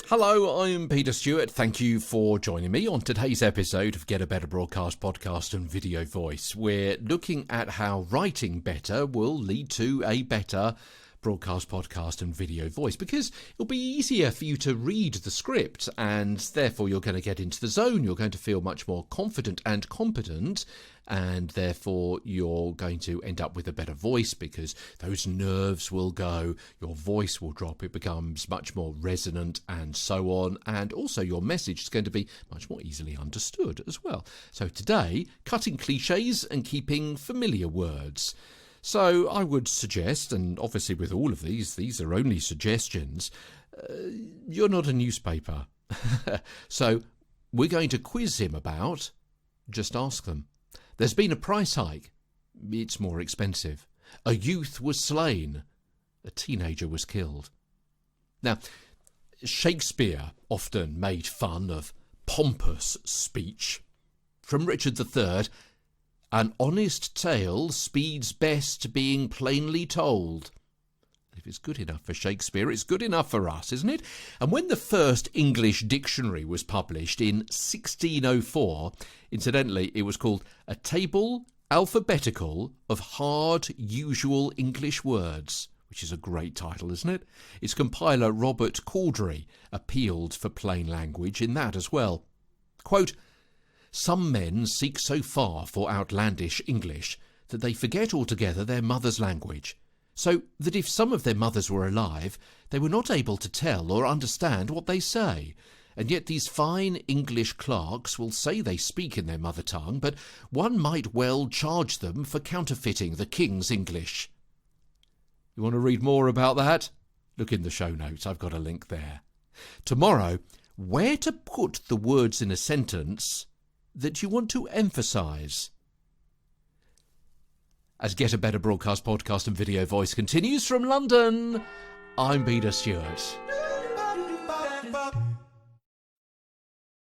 Hello, I'm Peter Stewart. Thank you for joining me on today's episode of Get a Better Broadcast Podcast and Video Voice. We're looking at how writing better will lead to a better broadcast, podcast and video voice, because it'll be easier for you to read the script and therefore you're going to get into the zone. You're going to feel much more confident and competent, and therefore you're going to end up with a better voice because those nerves will go, your voice will drop, it becomes much more resonant and so on, and also your message is going to be much more easily understood as well. So today, cutting cliches and keeping familiar words. So I would suggest, and obviously with all of these are only suggestions, you're not a newspaper. So we're going to quiz him about, just ask them. There's been a price hike. It's more expensive. A youth was slain. A teenager was killed. Now, Shakespeare often made fun of pompous speech. From Richard III, an honest tale speeds best being plainly told. If it's good enough for Shakespeare, it's good enough for us, isn't it? And when the first English dictionary was published in 1604, incidentally, it was called A Table Alphabeticall of Hard Usual English Words, which is a great title, isn't it? Its compiler, Robert Cawdrey, appealed for plain language in that as well. Quote, "Some men seek so far for outlandish English that they forget altogether their mother's language, so that if some of their mothers were alive, they were not able to tell or understand what they say. And yet these fine English clerks will say they speak in their mother tongue, but one might well charge them for counterfeiting the king's English." You want to read more about that? Look in the show notes, I've got a link there. Tomorrow, where to put the words in a sentence that you want to emphasise. As Get a Better Broadcast, Podcast and Video Voice continues from London, I'm Peter Stewart.